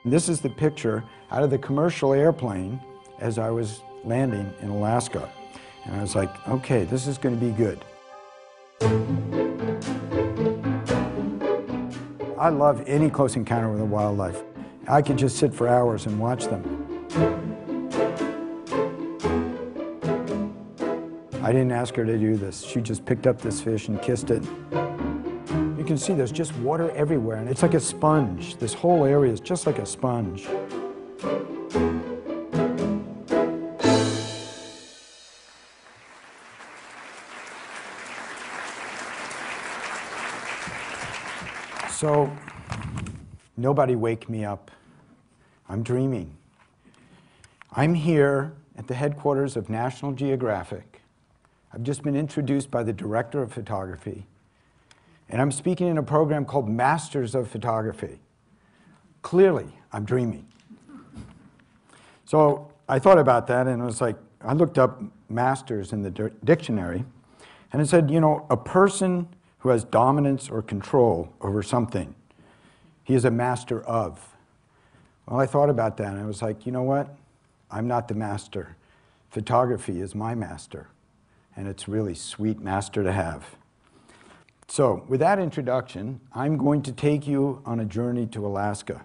This is the picture out of the commercial airplane as I was landing in Alaska. And I was like, okay, this is going to be good. I love any close encounter with a wildlife. I could just sit for hours and watch them. I didn't ask her to do this. She just picked up this fish and kissed it. You can see there's just water everywhere, and it's like a sponge. This whole area is just like a sponge. So, nobody wake me up. I'm dreaming. I'm here at the headquarters of National Geographic. I've just been introduced by the director of photography. And I'm speaking in a program called Masters of Photography. Clearly, I'm dreaming. So I thought about that, and it was like, I looked up masters in the dictionary, and it said, you know, a person who has dominance or control over something. He is a master of. Well, I thought about that, and I was like, you know what? I'm not the master. Photography is my master, and it's really sweet master to have. So, with that introduction, I'm going to take you on a journey to Alaska.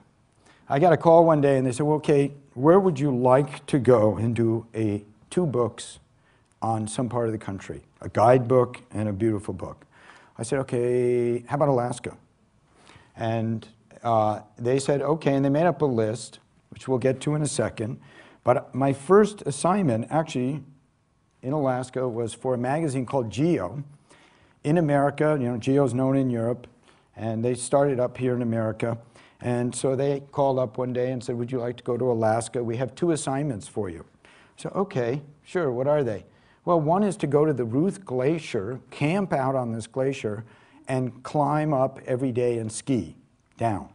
I got a call one day, and they said, well, okay, where would you like to go and do 2 books on some part of the country? A guidebook and a beautiful book. I said, okay, how about Alaska? And they said, okay, and they made up a list, which we'll get to in a second. But my first assignment, actually, in Alaska was for a magazine called Geo. In America, you know, Geo's known in Europe, and they started up here in America. And so they called up one day and said, would you like to go to Alaska? We have 2 assignments for you. So, okay, sure, what are they? Well, one is to go to the Ruth Glacier, camp out on this glacier, and climb up every day and ski down.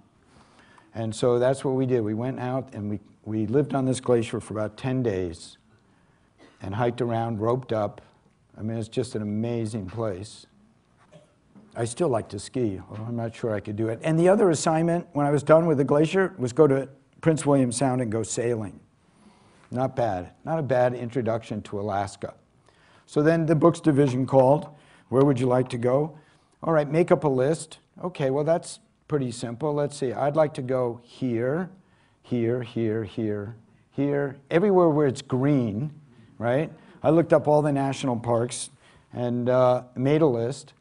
And so that's what we did. We went out and we lived on this glacier for about 10 days and hiked around, roped up. I mean, it's just an amazing place. I still like to ski, although I'm not sure I could do it. And the other assignment, when I was done with the glacier, was go to Prince William Sound and go sailing. Not bad. Not a bad introduction to Alaska. So then the books division called. Where would you like to go? All right, make up a list. Okay, well, that's pretty simple. Let's see. I'd like to go here, here, here, here, here, everywhere where it's green, right? I looked up all the national parks and made a list.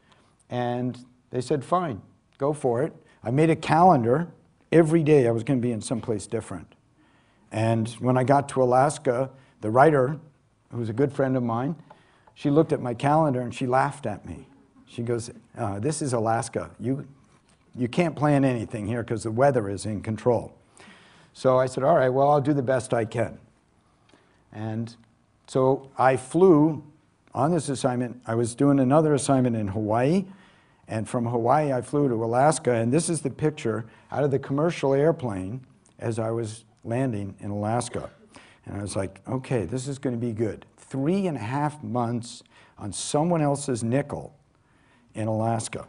And they said, fine, go for it. I made a calendar. Every day I was going to be in someplace different. And when I got to Alaska, the writer, who was a good friend of mine, she looked at my calendar and she laughed at me. She goes, this is Alaska. You can't plan anything here because the weather is in control. So I said, all right, well, I'll do the best I can. And so I flew on this assignment. I was doing another assignment in Hawaii. And from Hawaii, I flew to Alaska. And this is the picture out of the commercial airplane as I was landing in Alaska. And I was like, okay, this is going to be good. 3.5 months on someone else's nickel in Alaska.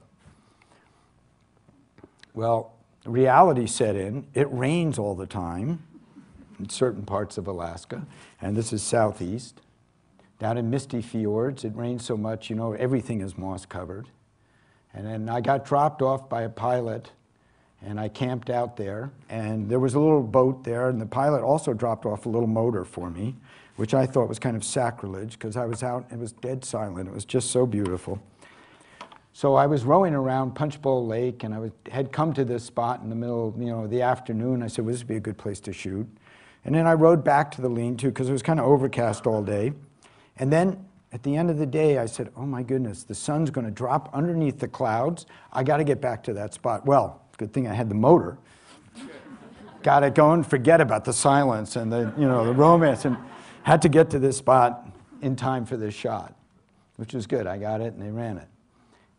Well, reality set in. It rains all the time in certain parts of Alaska. And this is southeast. Down in Misty Fjords, it rains so much, you know, everything is moss covered. And then I got dropped off by a pilot, and I camped out there. And there was a little boat there, and the pilot also dropped off a little motor for me, which I thought was kind of sacrilege, because I was out, it was dead silent. It was just so beautiful. So I was rowing around Punchbowl Lake, and I had come to this spot in the middle of, you know, the afternoon. I said, well, this would be a good place to shoot. And then I rowed back to the lean-to, because it was kind of overcast all day. And then at the end of the day, I said, oh my goodness, the sun's going to drop underneath the clouds. I got to get back to that spot. Well, good thing I had the motor. Got it going, forget about the silence and the, you know, the romance, and had to get to this spot in time for this shot, which was good. I got it and they ran it.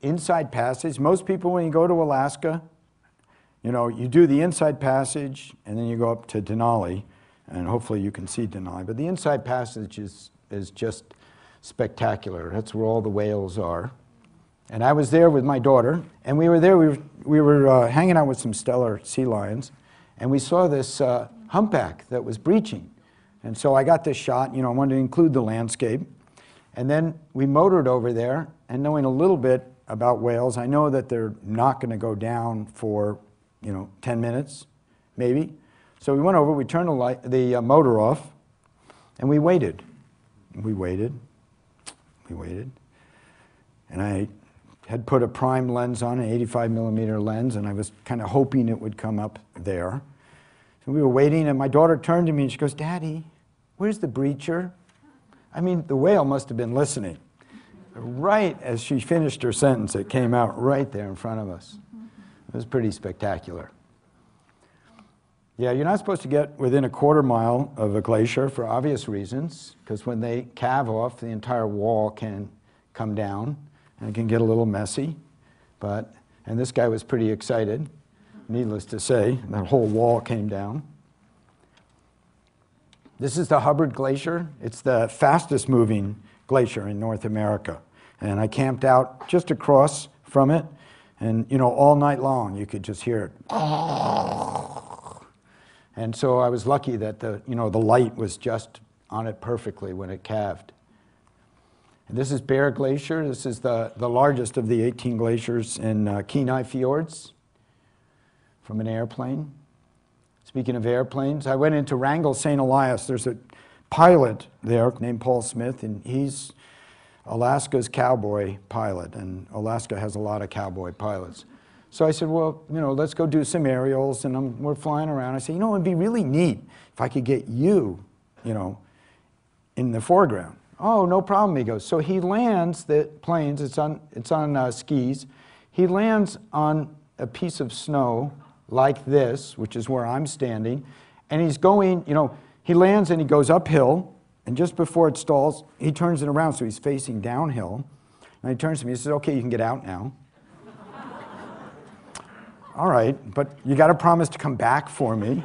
Inside Passage, most people when you go to Alaska, you know, you do the Inside Passage and then you go up to Denali, and hopefully you can see Denali. But the Inside Passage is just spectacular. That's where all the whales are. And I was there with my daughter, and we were there, we were hanging out with some Steller sea lions, and we saw this humpback that was breaching. And so I got this shot, I wanted to include the landscape. And then we motored over there, and knowing a little bit about whales, I know that they're not going to go down for, 10 minutes, maybe. So we went over, we turned the motor off, and we waited. We waited. And I had put a prime lens on, an 85 millimeter lens, and I was kind of hoping it would come up there. So we were waiting, and my daughter turned to me and she goes, "Daddy, where's the breacher?" I mean, the whale must have been listening. Right as she finished her sentence, it came out right there in front of us. It was pretty spectacular. Yeah, you're not supposed to get within a quarter mile of a glacier for obvious reasons, because when they calve off, the entire wall can come down, and it can get a little messy. And this guy was pretty excited, needless to say. That whole wall came down. This is the Hubbard Glacier. It's the fastest moving glacier in North America. And I camped out just across from it, and all night long you could just hear it. And so I was lucky that the light was just on it perfectly when it calved. And this is Bear Glacier. This is the largest of the 18 glaciers in Kenai Fjords from an airplane. Speaking of airplanes, I went into Wrangell St. Elias. There's a pilot there named Paul Smith, and he's Alaska's cowboy pilot, and Alaska has a lot of cowboy pilots. So I said, well, let's go do some aerials, and we're flying around. I said, it'd be really neat if I could get you, in the foreground. Oh, no problem, he goes. So he lands the planes, it's on skis. He lands on a piece of snow like this, which is where I'm standing, and he's going, he lands and he goes uphill, and just before it stalls, he turns it around, so he's facing downhill. And he turns to me, he says, "Okay, you can get out now." All right, but you got to promise to come back for me.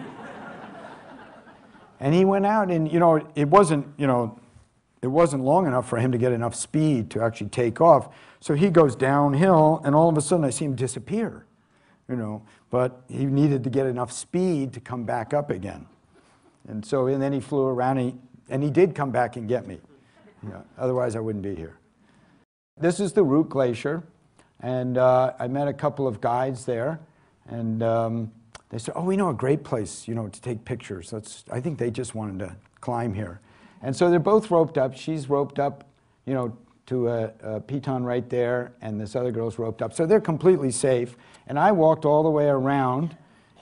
And he went out, and it wasn't long enough for him to get enough speed to actually take off. So he goes downhill, and all of a sudden I see him disappear. But he needed to get enough speed to come back up again. And then he flew around, and he did come back and get me. Otherwise I wouldn't be here. This is the Root Glacier, and I met a couple of guides there, and they said, "Oh, we know a great place, to take pictures. I think they just wanted to climb here." And so they're both roped up. She's roped up, to a piton right there, and this other girl's roped up. So they're completely safe. And I walked all the way around,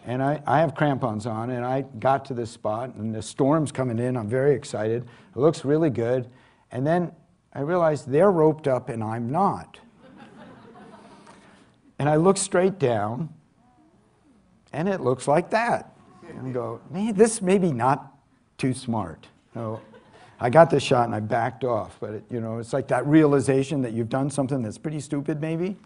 and I have crampons on, and I got to this spot, and the storm's coming in. I'm very excited. It looks really good. And then I realized they're roped up, and I'm not. And I look straight down, and it looks like that. And I go, man, this may be not too smart. I got this shot and I backed off, but it's like that realization that you've done something that's pretty stupid, maybe.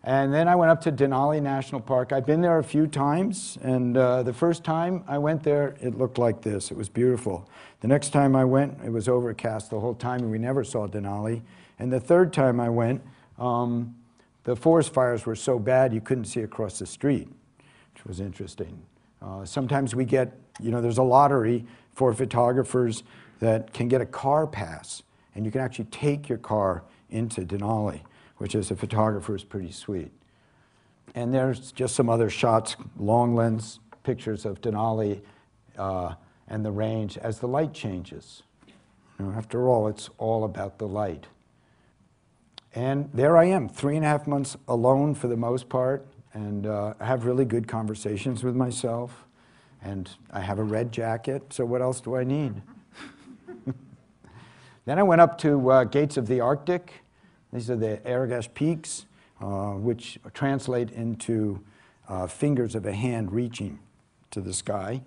And then I went up to Denali National Park. I've been there a few times, and the first time I went there, it looked like this. It was beautiful. The next time I went, it was overcast the whole time, and we never saw Denali. And the third time I went, the forest fires were so bad you couldn't see across the street, which was interesting. Sometimes we get, there's a lottery for photographers that can get a car pass, and you can actually take your car into Denali, which as a photographer is pretty sweet. And there's just some other shots, long lens pictures of Denali and the range as the light changes. After all, it's all about the light. And there I am, 3.5 months alone for the most part, and I have really good conversations with myself. And I have a red jacket, so what else do I need? Then I went up to Gates of the Arctic. These are the Aragash Peaks, which translate into fingers of a hand reaching to the sky.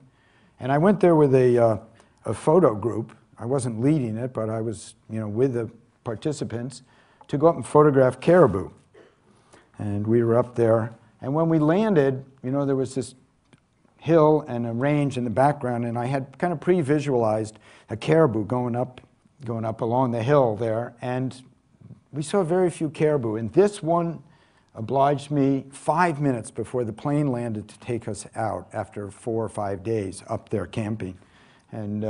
And I went there with a photo group. I wasn't leading it, but I was with the participants to go up and photograph caribou. And we were up there. And when we landed, there was this hill and a range in the background, and I had kind of pre-visualized a caribou going up along the hill there, and we saw very few caribou. In this one obliged me 5 minutes before the plane landed to take us out after 4 or 5 days up there camping. And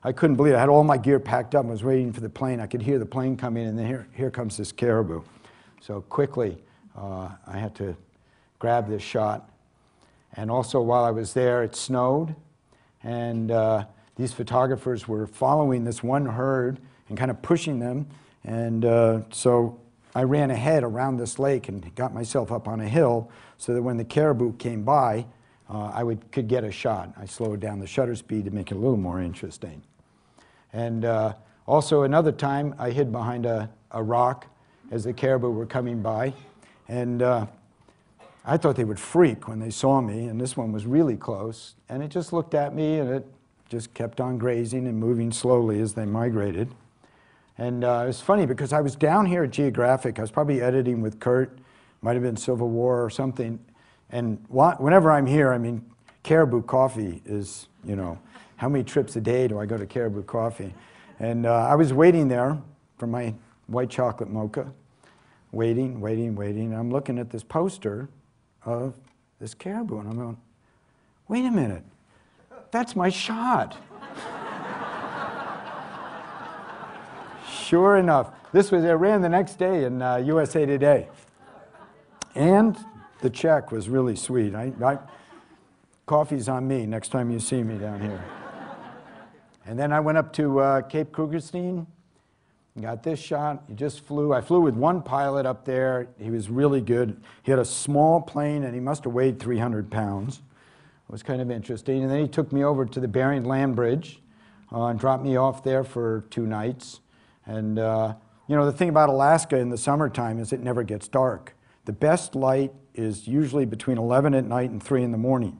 I couldn't believe it. I had all my gear packed up. I was waiting for the plane. I could hear the plane coming, and then here comes this caribou. So quickly, I had to grab this shot. And also while I was there, it snowed, and these photographers were following this one herd and kind of pushing them. And so I ran ahead around this lake and got myself up on a hill so that when the caribou came by, I could get a shot. I slowed down the shutter speed to make it a little more interesting. And also another time, I hid behind a rock as the caribou were coming by. And I thought they would freak when they saw me, and this one was really close. And it just looked at me, and it just kept on grazing and moving slowly as they migrated. And it was funny because I was down here at Geographic. I was probably editing with Kurt, might have been Civil War or something. And whenever I'm here, I mean, Caribou Coffee is, you know, how many trips a day do I go to Caribou Coffee? And I was waiting there for my white chocolate mocha, waiting. And I'm looking at this poster of this caribou, and I'm going, wait a minute, that's my shot. Sure enough, it ran the next day in USA Today. And the check was really sweet. Coffee's on me next time you see me down here. And then I went up to Cape Krugerstein, got this shot. He just flew. I flew with one pilot up there. He was really good. He had a small plane, and he must have weighed 300 pounds. It was kind of interesting. And then he took me over to the Bering Land Bridge and dropped me off there for 2 nights. And you know, the thing about Alaska in the summertime is it never gets dark. The best light is usually between 11 at night and 3 in the morning.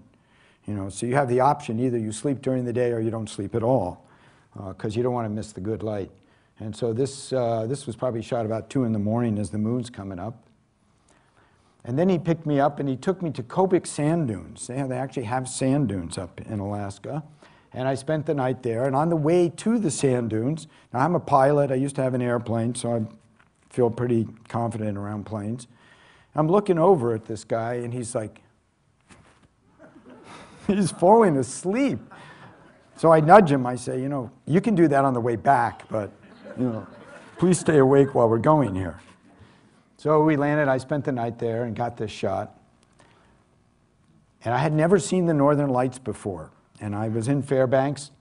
You know, so you have the option, either you sleep during the day or you don't sleep at all, because you don't want to miss the good light. And so this was probably shot about 2 in the morning as the moon's coming up. And then he picked me up and he took me to Kobuk Sand Dunes. They actually have sand dunes up in Alaska. And I spent the night there. And on the way to the sand dunes, now I'm a pilot, I used to have an airplane, so I feel pretty confident around planes. I'm looking over at this guy and he's like, he's falling asleep. So I nudge him, I say, you know, you can do that on the way back, but, you know, please stay awake while we're going here. So we landed, I spent the night there and got this shot. And I had never seen the Northern Lights before. And I was in Fairbanks.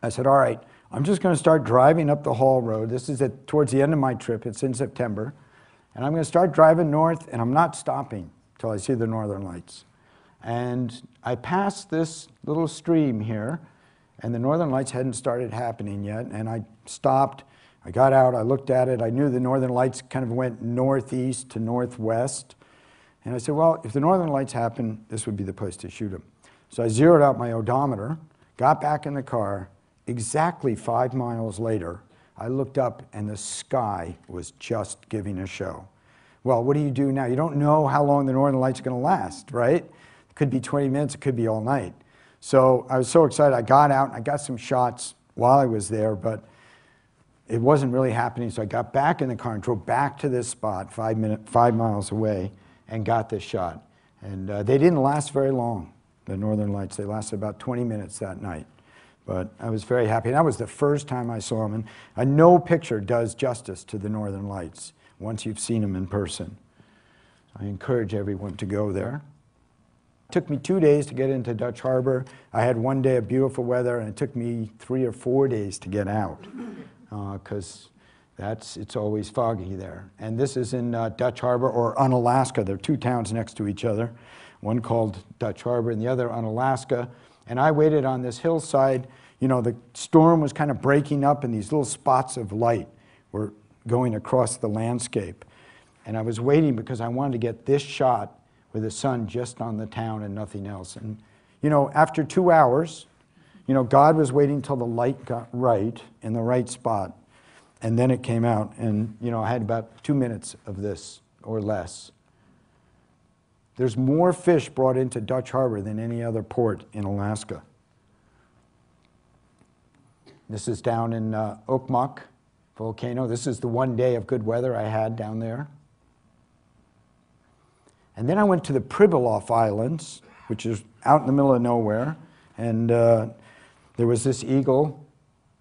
I said, all right, I'm just going to start driving up the Hall Road. This is towards the end of my trip. It's in September. And I'm going to start driving north, and I'm not stopping until I see the Northern Lights. And I passed this little stream here, and the Northern Lights hadn't started happening yet. And I stopped. I got out. I looked at it. I knew the Northern Lights kind of went northeast to northwest. And I said, well, if the Northern Lights happen, this would be the place to shoot them. So I zeroed out my odometer, got back in the car. Exactly 5 miles later, I looked up and the sky was just giving a show. Well, what do you do now? You don't know how long the Northern Lights are going to last, right? It could be 20 minutes, it could be all night. So I was so excited. I got out and I got some shots while I was there, but it wasn't really happening. So I got back in the car and drove back to this spot 5 miles away and got this shot. And they didn't last very long, the Northern Lights. They lasted about 20 minutes that night. But I was very happy. And that was the first time I saw them. And no picture does justice to the Northern Lights once you've seen them in person. I encourage everyone to go there. It took me 2 days to get into Dutch Harbor. I had 1 day of beautiful weather, and it took me 3 or 4 days to get out because it's always foggy there. And this is in Dutch Harbor, or Unalaska. There are 2 towns next to each other, one called Dutch Harbor and the other Unalaska. And I waited on this hillside. You know, the storm was kind of breaking up, and these little spots of light were going across the landscape. And I was waiting because I wanted to get this shot with the sun just on the town and nothing else. And, you know, after 2 hours, you know, God was waiting till the light got right in the right spot. And then it came out. And, you know, I had about 2 minutes of this or less. There's more fish brought into Dutch Harbor than any other port in Alaska. This is down in Okmok volcano. This is the 1 day of good weather I had down there. And then I went to the Pribilof Islands, which is out in the middle of nowhere, and there was this eagle.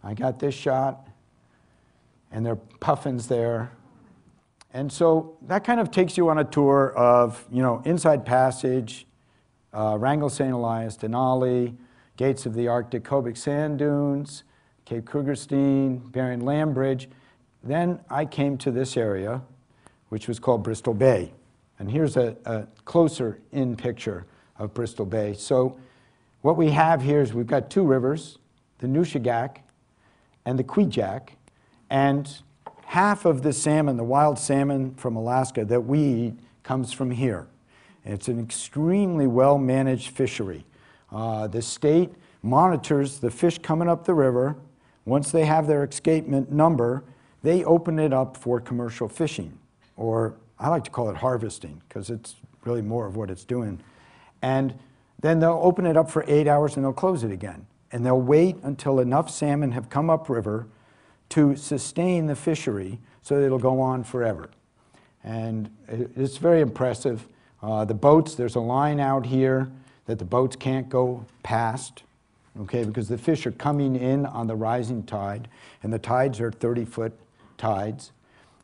I got this shot, and there are puffins there. And so that kind of takes you on a tour of, Inside Passage, Wrangell St. Elias, Denali, Gates of the Arctic, Kobuk Sand Dunes, Cape Krugerstein, Bering Land Bridge. Then I came to this area, which was called Bristol Bay. And here's a closer in picture of Bristol Bay. So what we have here is we've got two rivers, the Nushagak and the Kvichak, and half of the salmon, the wild salmon from Alaska that we eat, comes from here. It's an extremely well-managed fishery. The state monitors the fish coming up the river. Once they have their escapement number, they open it up for commercial fishing, or I like to call it harvesting, because it's really more of what it's doing. And then they'll open it up for 8 hours and they'll close it again. And they'll wait until enough salmon have come upriver to sustain the fishery so that it'll go on forever. And it's very impressive. The boats, there's a line out here that the boats can't go past, okay, because the fish are coming in on the rising tide, and the tides are 30-foot tides.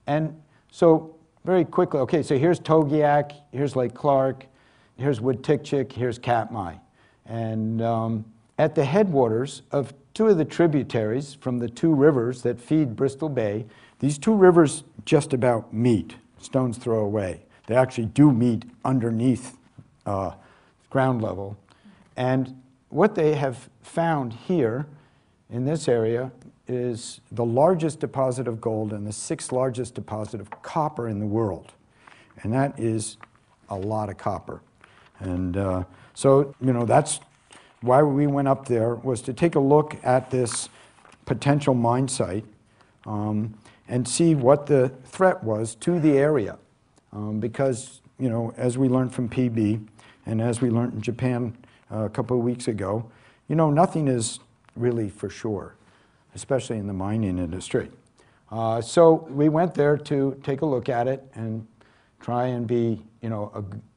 And so very quickly, okay, so here's Togiak, here's Lake Clark, here's Wood-Tikchik, here's Katmai. And at the headwaters of two of the tributaries from the two rivers that feed Bristol Bay, these two rivers just about meet, stone's throw away. They actually do meet underneath ground level. And what they have found here in this area is the largest deposit of gold and the sixth largest deposit of copper in the world. And that is a lot of copper. And so, that's why we went up there, was to take a look at this potential mine site and see what the threat was to the area. Because, as we learned from PB and as we learned in Japan a couple of weeks ago, nothing is really for sure, especially in the mining industry. So we went there to take a look at it and try and be,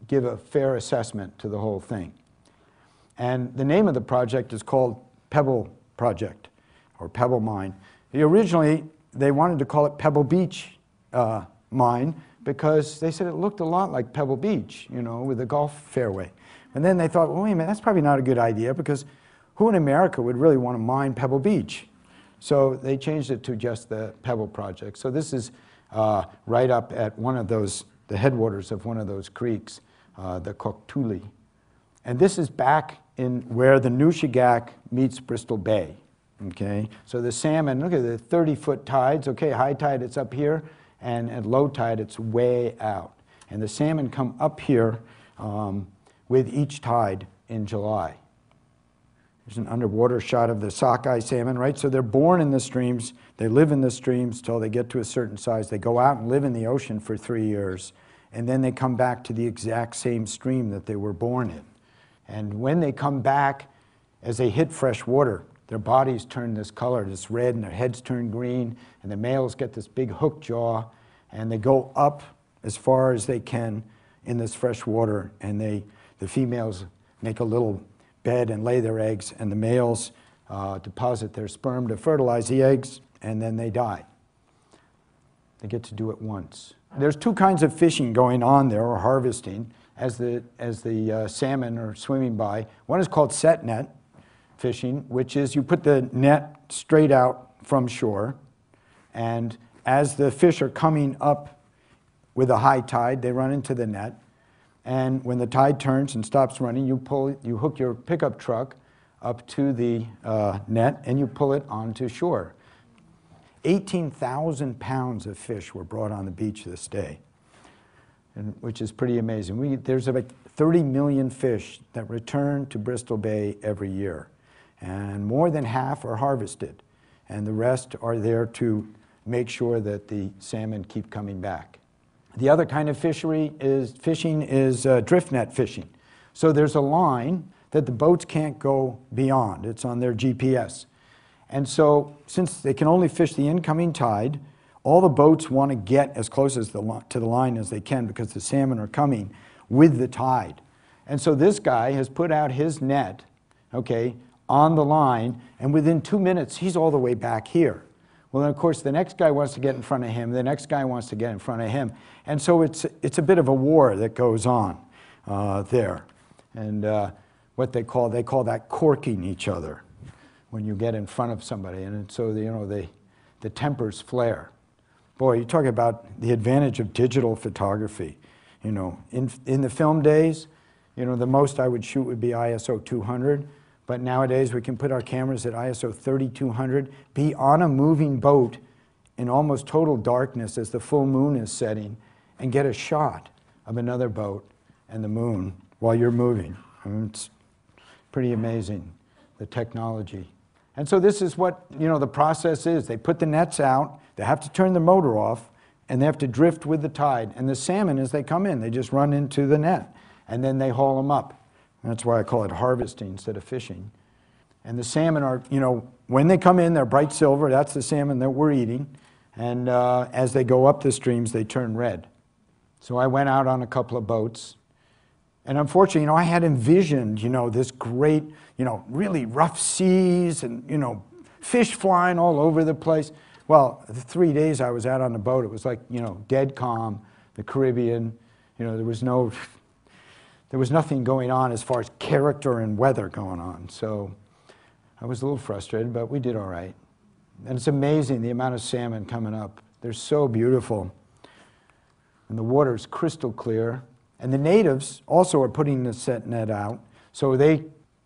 give a fair assessment to the whole thing. And the name of the project is called Pebble Project, or Pebble Mine. Originally, they wanted to call it Pebble Beach Mine because they said it looked a lot like Pebble Beach, with a golf fairway. And then they thought, well, wait a minute, that's probably not a good idea because who in America would really want to mine Pebble Beach? So they changed it to just the Pebble Project. So this is right up at one of those, the headwaters of one of those creeks, the Koktuli. And this is back in where the Nushagak meets Bristol Bay, okay? So the salmon, look at the 30-foot tides, okay, high tide it's up here, and at low tide it's way out. And the salmon come up here with each tide in July. There's an underwater shot of the sockeye salmon, right? So they're born in the streams, they live in the streams till they get to a certain size. They go out and live in the ocean for 3 years, and then they come back to the exact same stream that they were born in. And when they come back, as they hit fresh water, their bodies turn this color, this red, and their heads turn green, and the males get this big hook jaw, and they go up as far as they can in this fresh water, and the females make a little bed and lay their eggs, and the males deposit their sperm to fertilize the eggs, and then they die. They get to do it once. There's two kinds of fishing going on there, or harvesting, as the salmon are swimming by. One is called set net fishing, which is you put the net straight out from shore, and as the fish are coming up with a high tide, they run into the net, and when the tide turns and stops running, you hook your pickup truck up to the net and you pull it onto shore. 18,000 pounds of fish were brought on the beach this day, which is pretty amazing. There's about 30 million fish that return to Bristol Bay every year, and more than half are harvested, and the rest are there to make sure that the salmon keep coming back. The other kind of fishing is drift net fishing. So there's a line that the boats can't go beyond. It's on their GPS. And so since they can only fish the incoming tide, all the boats want to get as close as to the line as they can because the salmon are coming. with the tide. And so this guy has put out his net, okay, on the line, and within 2 minutes, he's all the way back here. Well, then, of course, the next guy wants to get in front of him, the next guy wants to get in front of him. And so it's a bit of a war that goes on there. And what they call that corking each other when you get in front of somebody. And so, the tempers flare. Boy, you talk about the advantage of digital photography. You know, in the film days, you know, the most I would shoot would be ISO 200. But nowadays, we can put our cameras at ISO 3200, be on a moving boat in almost total darkness as the full moon is setting, and get a shot of another boat and the moon while you're moving. I mean, it's pretty amazing, the technology. And so this is what, you know, the process is. They put the nets out, they have to turn the motor off, and they have to drift with the tide. And the salmon, as they come in, they just run into the net, and then they haul them up. That's why I call it harvesting instead of fishing. And the salmon are, you know, when they come in, they're bright silver. That's the salmon that we're eating. And as they go up the streams, they turn red. So I went out on a couple of boats. And unfortunately, you know, I had envisioned, you know, this great, you know, really rough seas and, you know, fish flying all over the place. Well, the 3 days I was out on the boat, it was like, you know, dead calm, the Caribbean. You know, there was nothing going on as far as character and weather going on. So I was a little frustrated, but we did all right. And it's amazing the amount of salmon coming up. They're so beautiful. And the water's crystal clear. And the natives also are putting the set net out. So they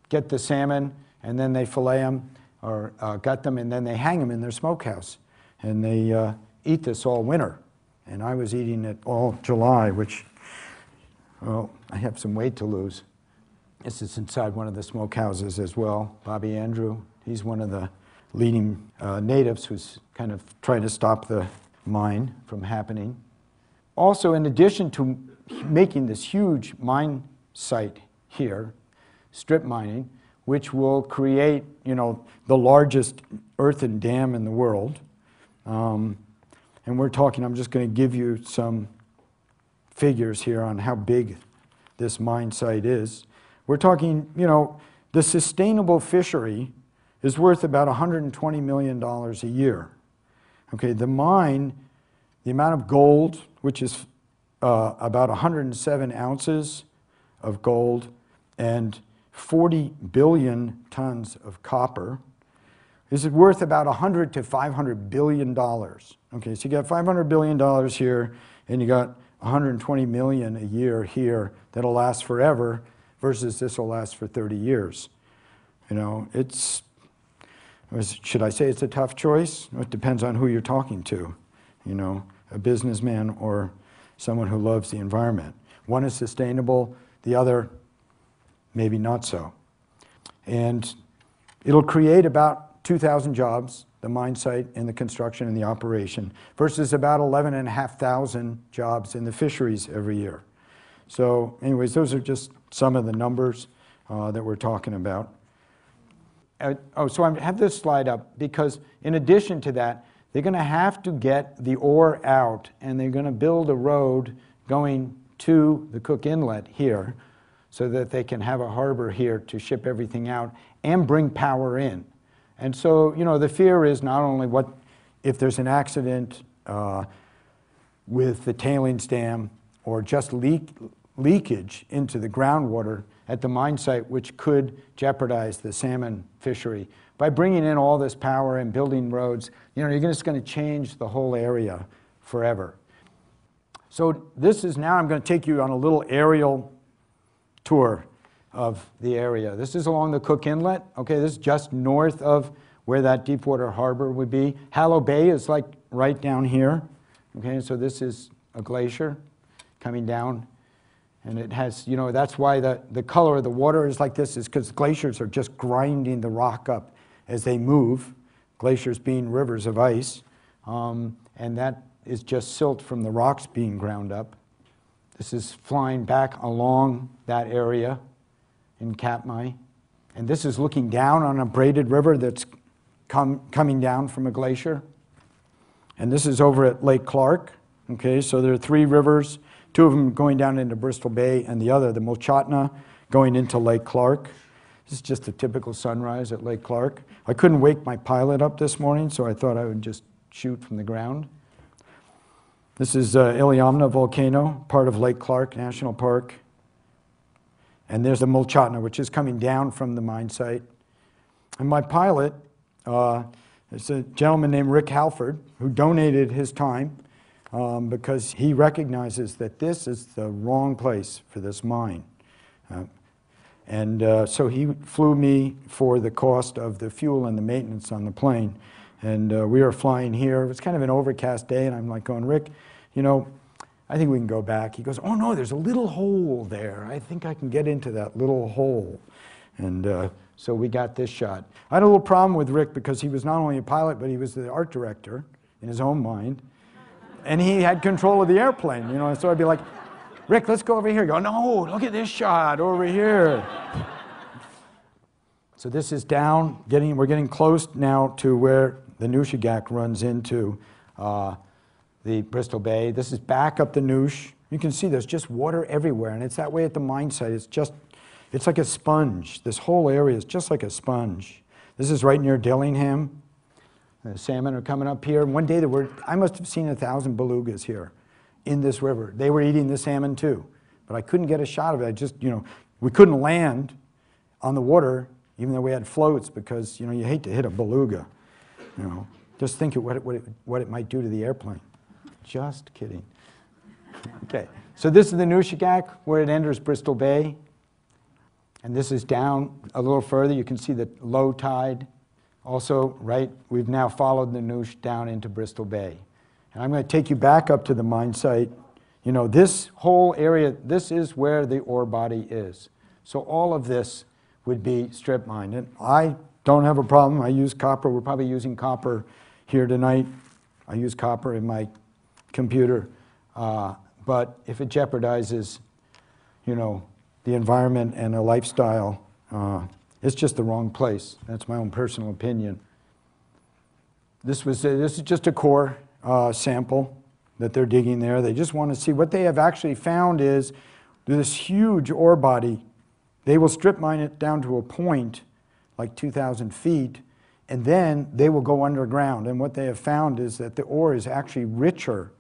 get the salmon, and then they fillet them, or gut them, and then they hang them in their smokehouse. And they eat this all winter. And I was eating it all July, which, well, I have some weight to lose. This is inside one of the smokehouses as well. Bobby Andrew, he's one of the leading natives who's kind of trying to stop the mine from happening. Also, in addition to making this huge mine site here, strip mining, which will create, you know, the largest earthen dam in the world. And we're talking, I'm just going to give you some figures here on how big this mine site is. We're talking, you know, the sustainable fishery is worth about $120 million a year. Okay, the mine, the amount of gold, which is about 107 ounces of gold and 40 billion tons of copper, is worth about $100 to $500 billion. Okay, so you got $500 billion here, and you got 120 million a year here that'll last forever, versus this will last for 30 years. You know, should I say it's a tough choice? It depends on who you're talking to, you know, a businessman or someone who loves the environment. One is sustainable, the other maybe not so. And it'll create about 2,000 jobs, the mine site and the construction and the operation, versus about 11,500 jobs in the fisheries every year. So anyways, those are just some of the numbers that we're talking about. So I have this slide up because in addition to that, they're going to have to get the ore out, and they're going to build a road going to the Cook Inlet here so that they can have a harbor here to ship everything out and bring power in. And so, you know, the fear is not only what if there's an accident with the tailings dam or just leakage into the groundwater at the mine site, which could jeopardize the salmon fishery. By bringing in all this power and building roads, you know, you're just going to change the whole area forever. So this is now, I'm going to take you on a little aerial tour of the area. This is along the Cook Inlet. Okay, this is just north of where that Deepwater Harbor would be. Hallow Bay is like right down here. Okay, so this is a glacier coming down. And it has, you know, that's why the color of the water is like this, is because glaciers are just grinding the rock up as they move, glaciers being rivers of ice. And that is just silt from the rocks being ground up. This is flying back along that area in Katmai. And this is looking down on a braided river that's coming down from a glacier. And this is over at Lake Clark. Okay, so there are 3 rivers two of them going down into Bristol Bay, and the other, the Mulchatna, going into Lake Clark. This is just a typical sunrise at Lake Clark. I couldn't wake my pilot up this morning, so I thought I would just shoot from the ground. This is Iliamna volcano, part of Lake Clark National Park. And there's the Mulchatna, which is coming down from the mine site. And my pilot is a gentleman named Rick Halford, who donated his time because he recognizes that this is the wrong place for this mine. So he flew me for the cost of the fuel and the maintenance on the plane. And we were flying here. It was kind of an overcast day, and I'm like going, Rick, you know, I think we can go back. He goes, oh no, there's a little hole there. I think I can get into that little hole. And so we got this shot. I had a little problem with Rick because he was not only a pilot, but he was the art director in his own mind. And he had control of the airplane, you know, so I'd be like, Rick, let's go over here. He'd go, no, look at this shot over here. So this is down, we're getting close now to where the Nushagak runs into the Bristol Bay. This is back up the Noosh. You can see there's just water everywhere, and it's that way at the mine site. It's like a sponge. This whole area is just like a sponge. This is right near Dillingham. The salmon are coming up here. One day I must have seen 1,000 belugas here in this river. They were eating the salmon too, but I couldn't get a shot of it. We couldn't land on the water, even though we had floats, because, you know, you hate to hit a beluga. You know, just think of what it might do to the airplane. Just kidding. Okay, so this is the Nushagak, where it enters Bristol Bay. And this is down a little further. You can see the low tide. Also, right, we've now followed the Noosh down into Bristol Bay. And I'm going to take you back up to the mine site. You know, this whole area, this is where the ore body is. So all of this would be strip mined. And I don't have a problem. I use copper. We're probably using copper here tonight. I use copper in my computer. But if it jeopardizes, you know, the environment and a lifestyle, it's just the wrong place. That's my own personal opinion. This is just a core sample that they're digging there. They just want to see. What they have actually found is this huge ore body. They will strip mine it down to a point, like 2,000 feet, and then they will go underground. And what they have found is that the ore is actually richer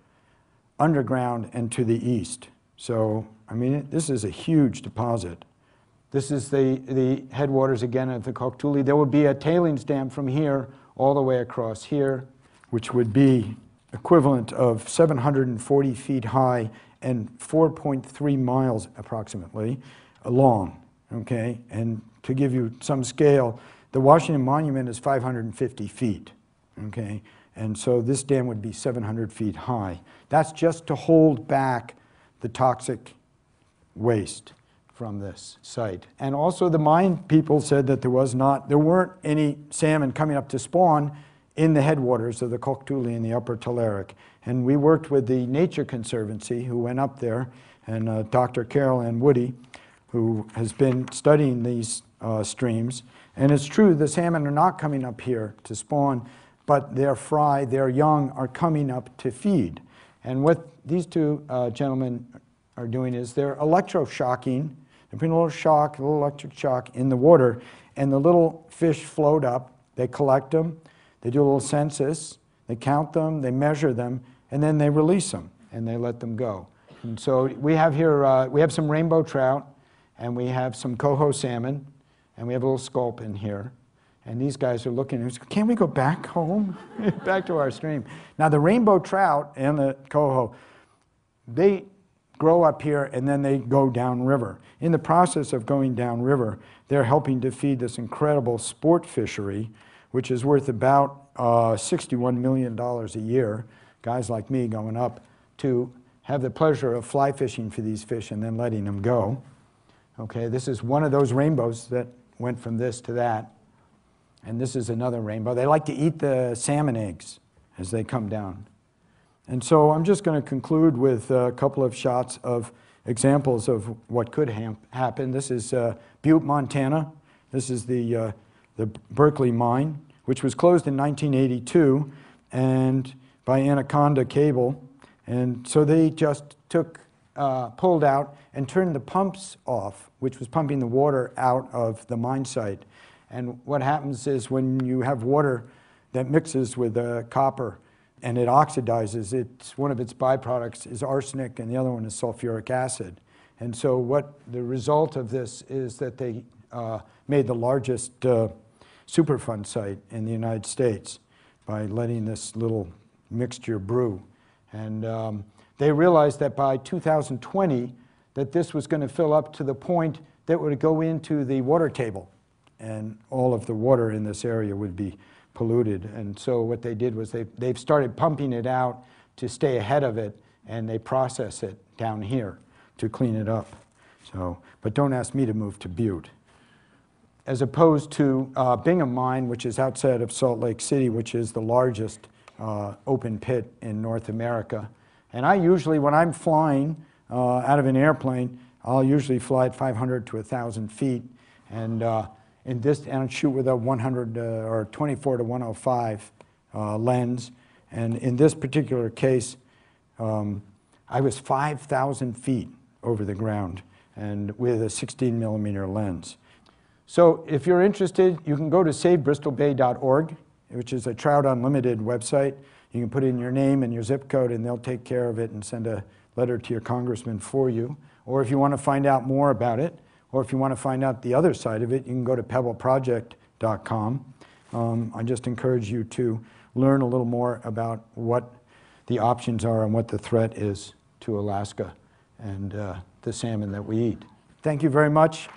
underground and to the east. So, I mean, this is a huge deposit. This is the headwaters again of the Koktuli. There will be a tailings dam from here all the way across here, which would be equivalent of 740 feet high and 4.3 miles approximately long, okay? And to give you some scale, the Washington Monument is 550 feet, okay? And so this dam would be 700 feet high. That's just to hold back the toxic waste from this site. And also the mine people said that there weren't any salmon coming up to spawn in the headwaters of the Koktuli and the Upper Telerik. And we worked with the Nature Conservancy, who went up there, and Dr. Carol Ann Woody, who has been studying these streams. And it's true, the salmon are not coming up here to spawn, but their young are coming up to feed. And what these two gentlemen are doing is they're electroshocking. They're putting a little electric shock in the water, and the little fish float up. They collect them. They do a little census. They count them. They measure them, and then they release them, and they let them go. And so we have here, we have some rainbow trout, and we have some coho salmon, and we have a little sculpin here. And these guys are looking, can we go back home? Back to our stream. Now the rainbow trout and the coho, they grow up here and then they go downriver. In the process of going downriver, they're helping to feed this incredible sport fishery, which is worth about $61 million a year. Guys like me going up to have the pleasure of fly fishing for these fish and then letting them go. Okay, this is one of those rainbows that went from this to that. And this is another rainbow. They like to eat the salmon eggs as they come down. And so I'm just going to conclude with a couple of shots of examples of what could happen. This is Butte, Montana. This is the Berkeley mine, which was closed in 1982 and by Anaconda Cable. And so they just took pulled out and turned the pumps off, which was pumping the water out of the mine site. And what happens is when you have water that mixes with copper and it oxidizes, one of its byproducts is arsenic and the other one is sulfuric acid. And so what the result of this is that they made the largest Superfund site in the United States by letting this little mixture brew. And they realized that by 2020 that this was going to fill up to the point that would go into the water table, and all of the water in this area would be polluted. And so what they did was they've started pumping it out to stay ahead of it, and they process it down here to clean it up. So, but don't ask me to move to Butte. As opposed to Bingham Mine, which is outside of Salt Lake City, which is the largest open pit in North America. And I usually, when I'm flying out of an airplane, I'll usually fly at 500 to 1,000 feet. And and shoot with a 100 or 24 to 105 lens. And in this particular case, I was 5,000 feet over the ground and with a 16 millimeter lens. So if you're interested, you can go to SaveBristolBay.org, which is a Trout Unlimited website. You can put in your name and your zip code and they'll take care of it and send a letter to your congressman for you. Or if you want to find out more about it, or if you want to find out the other side of it, you can go to pebbleproject.com. I just encourage you to learn a little more about what the options are and what the threat is to Alaska and the salmon that we eat. Thank you very much.